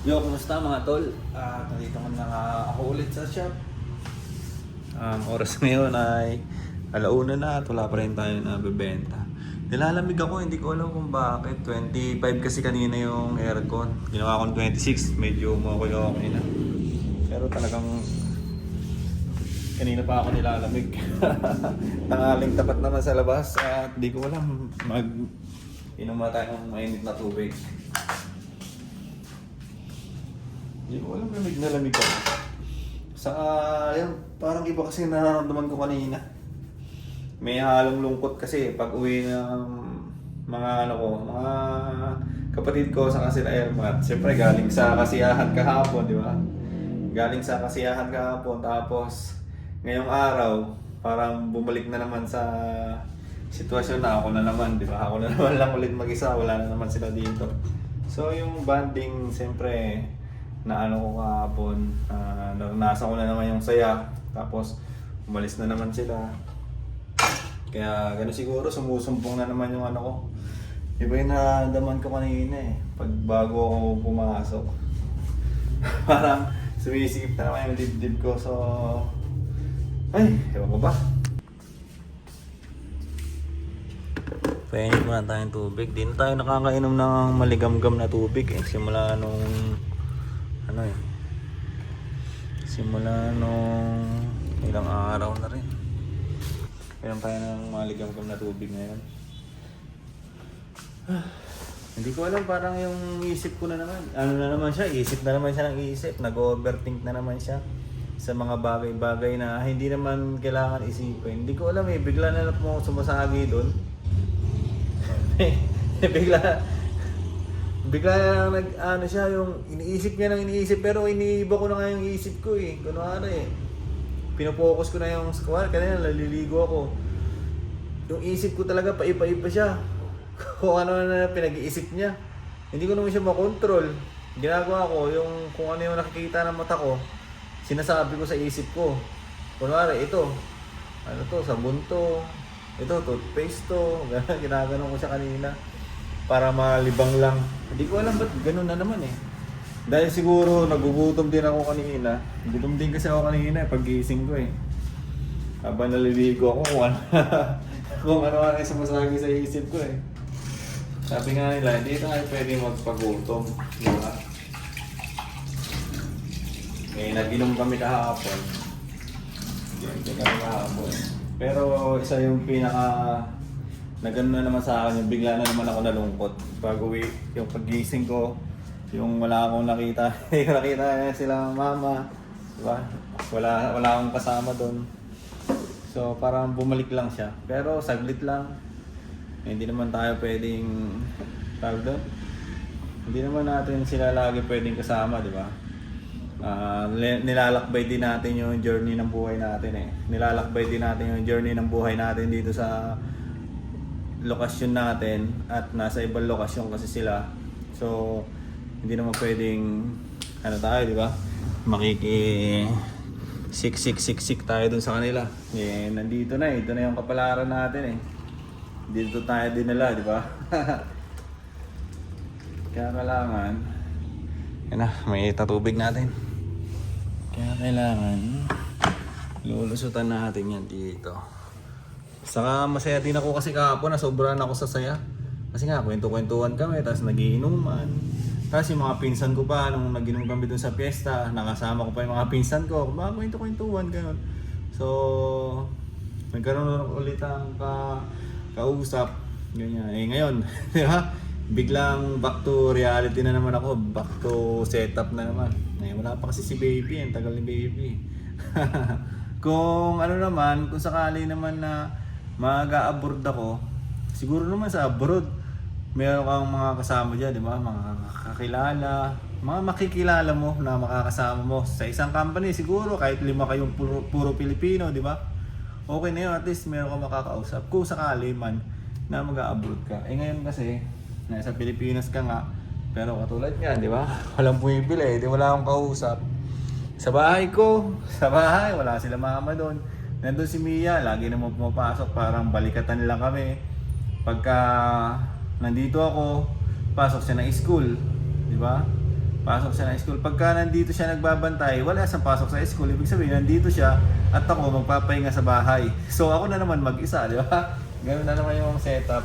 Yo, kumusta mga tol? Nandito ko na ako ulit sa shop. Oras ngayon ay alauna na at wala pa rin tayo na bebenta. Nilalamig ako, hindi ko alam kung bakit. 25 kasi kanina yung aircon. Ginawa ko ng 26, medyo okay na. Pero talagang kanina pa ako nilalamig. Tangaling tapat naman sa labas at hindi ko alam inom na tayo ng mainit na tubig. Hindi ko alam, lamig na lamig ako. Yan, parang iba kasi nararamdaman ko kanina. May halong lungkot kasi pag uwi ng mga mga kapatid ko sa sila Airmat. Siyempre galing sa kasiyahan kahapon, di ba? Galing sa kasiyahan kahapon, tapos ngayong araw, parang bumalik na naman sa sitwasyon na ako na naman, di ba? Ako na naman lang ulit mag-isa, wala na naman sila dito. So yung bonding, siyempre, na ano ko kahapon, naranasan ko na naman yung saya, tapos umalis na naman sila. Kaya gano'n siguro, sumusumpong na naman yung ano ko. Iba yung nararamdaman ko kanina pag bago ako pumasok. Parang sumisikip na naman yung dibdib ko, so ay, ewan ko ba? Painit muna tayong tubig. Di na tayo nakakainom ng maligamgam na tubig simula nung simula nung ilang araw na rin. Kailan tayo ng maligamgam na tubig ngayon. Hindi ko alam, parang yung isip ko na naman. Ano na naman siya, isip na naman siya ng isip. Nag-overthink na naman siya sa mga bagay-bagay na hindi naman kailangan isipin. Hindi ko alam bigla na lang po sumasagi doon. Bigla na lang siya, yung iniisip niya ng iniisip, pero iniiba ko na nga yung isip ko kunwari pinopokus ko na yung squad, kanina naliligo ako. Yung isip ko talaga paiba-iba siya. Kung ano na pinag-iisip niya, hindi ko naman siya makontrol. Ginagawa ko yung kung ano yung nakikita ng mata ko, sinasabi ko sa isip ko. Kunwari ito, ano to, sabon to, ito, toothpaste to. Ginaganon ko siya kanina para malibang lang. Hindi ko alam ba't ganun na naman Dahil siguro nagugutom din ako kanina. Gutom din kasi ako kanina pag-gising ko Habang naliligo ako kung ano kung ano yung sumasagi sa isip ko Sabi nga nila, hindi tayo pwede magpagutom, di ba? Nag-inom kami kahapon. Pero isa yung nagano na naman sa akin, yung bigla na naman ako nalungkot. Pag-uwi, yung pag-gising ko, yung wala akong nakita, nakita sila mama, diba? Wala akong kasama doon. So parang bumalik lang siya. Pero saglit lang. Hindi naman tayo pwedeng tawag doon. Hindi naman natin sila lagi pwedeng kasama, di ba? Nilalakbay din natin yung journey ng buhay natin Nilalakbay din natin yung journey ng buhay natin dito sa lokasyon natin at nasa ibang lokasyon kasi sila. So hindi naman pwedeng tayo, di ba? Siksik tayo dun sa kanila. Nandito na ito na yung kapalaran natin Dito tayo dinala, di ba? Kaya kailangan may tatubig natin. Kaya kailangan lulusutan natin yan dito. Saka masaya din ako kasi kahapon, nasobrahan ako sa saya. Kasi nga, kwento-kwentuhan kami, tapos nagiinuman. Tapos yung mga pinsan ko pa, nung nag-inom kami dun sa piyesta, nakasama ko pa yung mga pinsan ko, kwento-kwentuhan, gano'n. So, nagkaroon ulit ang kausap, ganyan. Ngayon, di ba? Biglang back to reality na naman ako, back to setup na naman. Wala pa kasi si baby, ang tagal ni baby. Kung kung sakali naman na mag-a-abroad ako, siguro naman sa abroad, meron kang mga kasama dyan, di ba? Mga kakilala, mga makikilala mo na makakasama mo sa isang company. Siguro kahit 5 kayong puro Pilipino, di ba? Okay na yun, at least meron kang makakausap kung sakali man na mag-a-abroad ka. Ngayon kasi, nasa Pilipinas ka nga, pero katulad nga, di ba? Walang bumibili, wala akong kausap. Sa bahay wala sila mama doon. Nandun si Mia, lagi naman pumapasok, parang balikatan lang kami. Pagka nandito ako, pasok siya ng school, di ba? Pasok siya ng school. Pagka nandito siya nagbabantay, wala siyang pasok sa school. Ibig sabihin, nandito siya at ako magpapahinga sa bahay. So ako na naman mag-isa, di ba? Ganun na naman yung setup.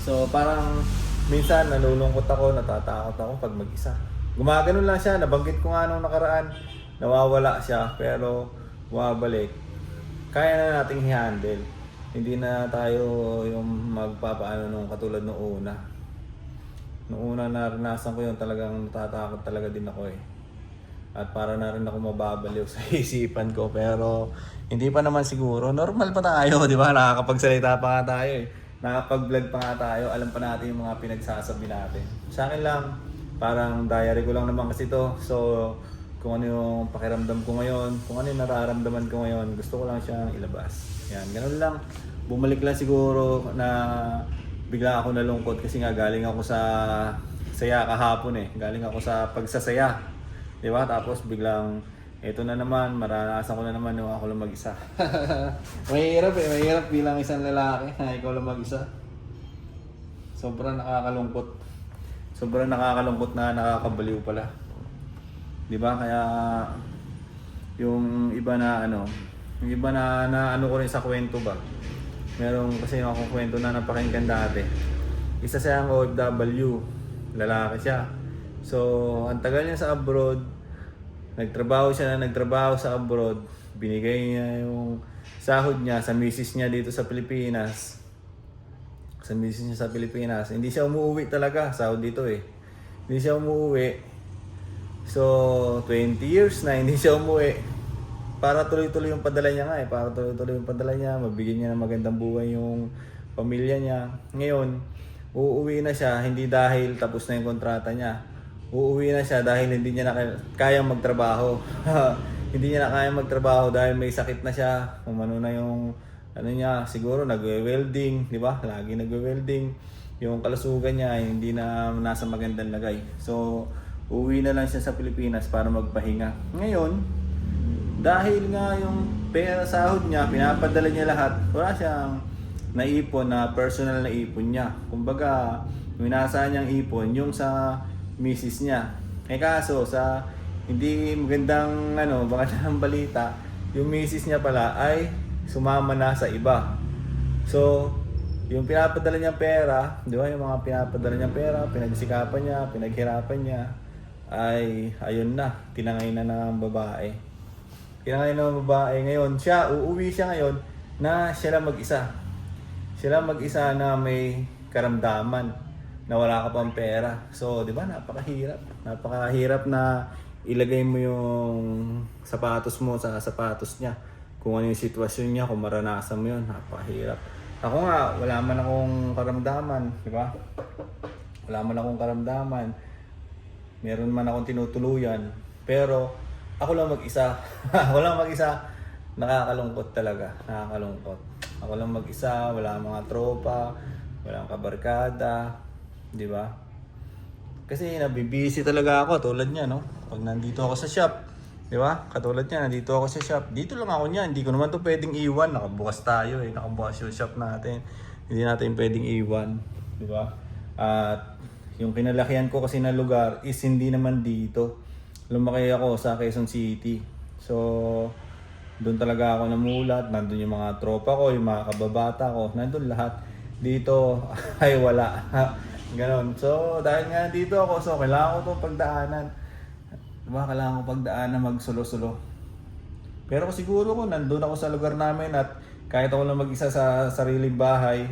So parang minsan nalulungkot ako, natatakot ako pag mag-isa. Gumaganon lang siya, nabanggit ko nga nung nakaraan, nawawala siya pero bumabalik. Kaya na nating i-handle. Hindi na tayo yung magpapaano nung katulad nung una. Noong una naranasan ko yun, talagang natatakot talaga din ako eh. At para na rin ako mababaliw sa isipan ko. Pero hindi pa naman siguro. Normal pa tayo, di ba? Nakakapagsalita pa nga tayo eh. Nakakapag-vlog pa nga tayo. Alam pa natin yung mga pinagsasabi natin. Sa akin lang, parang diary ko lang naman kasi to. So, kung ano yung pakiramdam ko ngayon, kung ano yung nararamdaman ko ngayon, gusto ko lang siyang ilabas. Yan, ganun lang. Bumalik lang siguro na bigla ako nalungkot kasi nga galing ako sa saya kahapon eh. Galing ako sa pagsasaya. Di ba? Tapos biglang eto na naman, maranasan ko na naman yung ako lang mag-isa. Mahirap eh, mahirap bilang isang lalaki na ikaw lang mag-isa. Sobrang nakakalungkot. Sobrang nakakalungkot na nakakabaliw pala. Di ba? Kaya yung iba na yung iba na ano ko rin sa kwento ba. Meron kasi yung akong kwento na napakinggan dati. Isa siyang OFW, lalaki siya. So, ang tagal niya sa abroad, nagtrabaho sa abroad, binigay niya yung sahod niya sa misis niya dito sa Pilipinas. Sa misis niya sa Pilipinas. Hindi siya umuwi talaga, sahod dito eh. Hindi siya umuwi. So, 20 years na hindi siya umuwi. Para tuloy-tuloy yung padala niya nga eh. Para tuloy-tuloy yung padala niya. Mabigyan niya ng magandang buhay yung pamilya niya. Ngayon, uuwi na siya hindi dahil tapos na yung kontrata niya. Uuwi na siya dahil hindi niya na kayang magtrabaho. Hindi niya na kayang magtrabaho dahil may sakit na siya. Umano na yung ano niya, siguro nagwe-welding, di ba? Lagi nagwe-welding. Yung kalusugan niya hindi na nasa magandang lagay. So, uuwi na lang siya sa Pilipinas para magpahinga. Ngayon, dahil nga yung pera sahod niya, pinapadala niya lahat, wala siyang naipon na personal na ipon niya. Kumbaga, yung inaasahan niyang ipon, yung sa misis niya. Eh kaso, sa hindi magandang baka ng balita, yung misis niya pala ay sumama na sa iba. So, yung pinapadala niyang pera, di ba, yung mga pinapadala niyang pera, pinagsikapan niya, pinaghirapan niya, ay ayun na, tinangay na ng babae. Kailangan ng babae ngayon, uuwi siya ngayon na siya lang mag-isa. Siya lang mag-isa na may karamdaman na wala ka pang pera. So, di ba, napakahirap. Napakahirap na ilagay mo yung sapatos mo sa sapatos niya. Kung ano yung sitwasyon niya, kung maranasan mo yun, napakahirap. Ako nga, wala man akong karamdaman, di ba? Wala man akong karamdaman. Meron man akong tinutuluyan. Pero, ako lang mag-isa. Ako lang mag-isa. Nakakalungkot talaga. Nakakalungkot. Ako lang mag-isa. Wala mga tropa. Walang kabarkada. Di ba? Kasi nabibisi talaga ako. Tulad niya, no? Pag nandito ako sa shop. Di ba? Katulad niya, nandito ako sa shop. Dito lang ako niya. Hindi ko naman to pwedeng iwan. Nakabukas tayo eh. Nakabukas yung shop natin. Hindi natin pwedeng iwan. Di ba? At yung kinalakihan ko kasi na lugar is hindi naman dito. Lumaki ako sa Quezon City. So, doon talaga ako namulat. Nandun yung mga tropa ko, yung mga kababata ko. Nandun lahat. Dito ay wala. Ganon. So, dahil nga dito ako, so kailangan ko itong pagdaanan. Diba? Kailangan ko pagdaanan magsulo-sulo. Pero siguro kung nandun ako sa lugar namin at kahit ako lang mag-isa sa sariling bahay,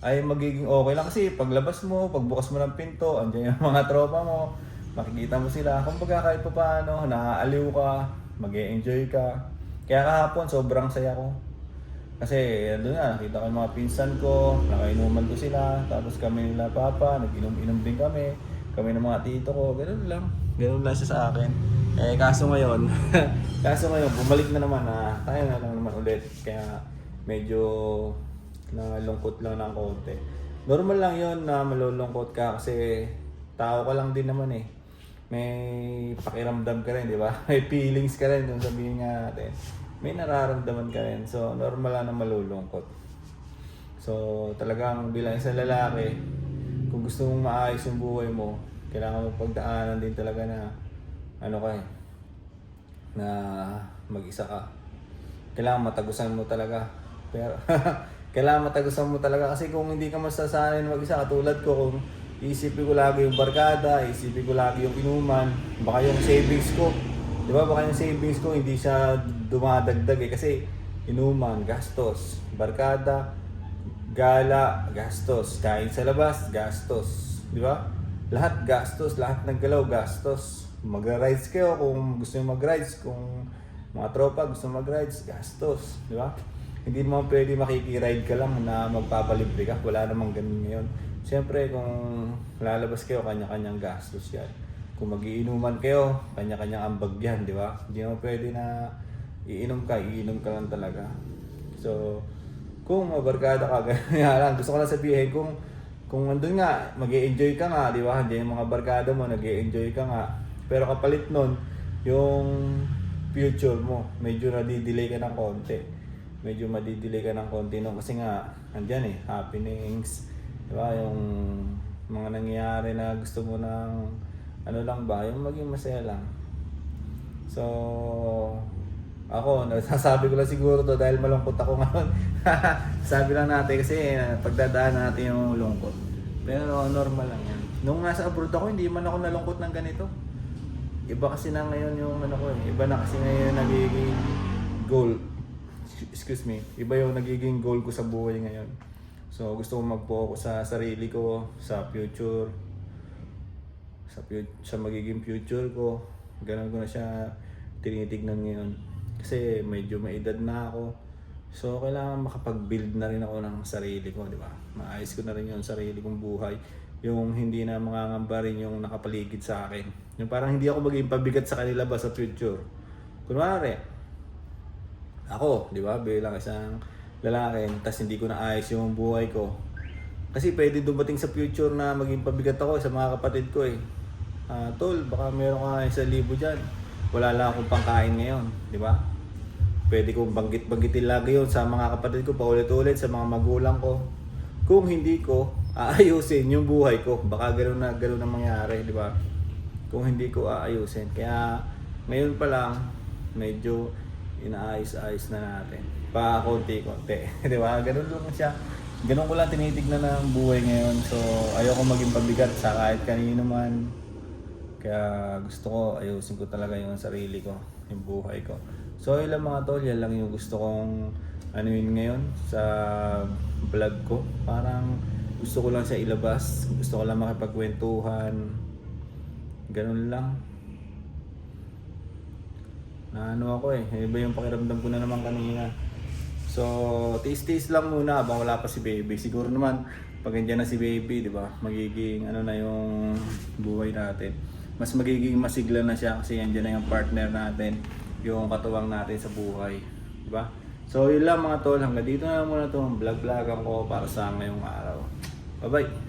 ay magiging okay lang kasi paglabas mo, pagbukas mo ng pinto, andyan yung mga tropa mo. Makikita mo sila, kumbaga kahit pa paano, naaaliw ka, mag-e-enjoy ka. Kaya kahapon, sobrang saya ko. Kasi doon nga, nakita ko yung mga pinsan ko, nakainuman ko sila, tapos kami nila papa, nag-inom-inom din kami ng mga tito ko, ganoon lang siya sa akin. Eh kaso ngayon, bumalik na naman na, tayo na lang naman ulit. Kaya medyo nalungkot lang ng konti. Normal lang yon na malulungkot ka kasi tao ka lang din naman eh. May pakiramdam ka rin, di ba? May feelings ka rin, kung sabihin nga natin. May nararamdaman ka rin. So, normal lang na malulungkot. So, talagang bilang isang lalaki, kung gusto mong maayos yung buhay mo, Kailangan mo pagdaanan din talaga na ano ka eh, na mag-isa ka. Kailangan matagusan mo talaga. Pero kailangan matagusan mo talaga kasi kung hindi ka masasanay na mag-isa, katulad ko, kung iisipin ko lagi yung barkada, iisipin ko lagi yung inuman, baka yung savings ko, di ba, baka yung savings ko hindi siya dumadagdag eh, kasi inuman, gastos, barkada, gala, gastos, kain sa labas, gastos, di ba? Lahat gastos, lahat ng galaw, gastos. Magra-rides kayo kung gusto nyo mag-rides, kung mga tropa gusto mag-rides, gastos, di ba? Hindi naman pwede makikiride ka lang na magpapalibre ka, wala namang ganun ngayon. Siyempre kung lalabas kayo, kanya-kanyang gastos yan. Kung magiinuman kayo, kanya-kanyang ambag yan, di ba? Hindi naman pwede na iinom ka lang talaga. So, kung mabarkada ka, ganyan lang. Gusto ko lang sabihin, kung andun nga, mag-i-enjoy ka nga, di ba? Hindi yung mga barkada mo, nag-i-enjoy ka nga. Pero kapalit nun, yung future mo, medyo nadidelay ka ng konti. Medyo madidelay ka ng konti nun. Kasi nga, andyan eh, happenings, di ba? Yung mga nangyayari na gusto mo ng, ano lang ba, yung maging masaya lang. So, ako, nasasabi ko lang siguro to dahil malungkot ako ngayon. Sabi lang natin kasi pagdadaan natin yung lungkot. Pero normal lang yan. Nung nasa abroad ako, hindi man ako nalungkot ng ganito. Iba kasi na ngayon yung ano ko eh. Iba na kasi ngayon nagiging goal. Excuse me. Iba yung nagiging goal ko sa buhay ngayon. So gusto ko mag-focus sa sarili ko, sa future. Sa magiging future ko. Ganun ko na siya tinitignan ngayon. Kasi medyo may edad na ako. So kailangan makapag-build na rin ako ng sarili ko, di ba? Maayos ko na rin yung sarili kong buhay. Yung hindi na mangangamba rin yung nakapaligid sa akin. Yung parang hindi ako maging pabigat sa kanila ba sa future. Kunwari, ako, di ba, bilang isang lalaki, tas hindi ko na ayos yung buhay ko. Kasi pwede dumating sa future na maging pabigat ako sa mga kapatid ko eh. Tol, baka meron ka 1,000 dyan. Wala lang akong pangkain ngayon, di ba? Pwede kong banggitin lagi yun sa mga kapatid ko, paulit-ulit sa mga magulang ko. Kung hindi ko aayusin yung buhay ko, baka gano'n na mangyari, di ba? Kung hindi ko aayusin. Kaya ngayon pa lang, medyo inaayos-ayos na natin. Pa konti-konti, di ba? Gano'n lang siya. Gano'n ko lang tinitignan ng buhay ngayon. So, ayoko maging pabigat sa kahit kanino man. Kaya gusto ko, ayusin ko talaga yung sarili ko, yung buhay ko. So yun lang mga tol, yan lang yung gusto kong anuin ngayon sa vlog ko. Parang gusto ko lang siya ilabas, gusto ko lang makipagkwentuhan. Ganun lang. Na ano ako eh, iba yung pakiramdam ko na naman kanina. So, tiis-tiis lang muna habang wala pa si baby. Siguro naman, pag nandiyan na si baby, di ba, magiging ano na yung buhay natin. Mas magiging masigla na siya kasi nandiyan na yung partner natin, yung katuwang natin sa buhay. Di ba? So, yun lang mga tol. Hanggang dito na muna itong vlog-vlogan ko para sa ngayong araw. Bye-bye!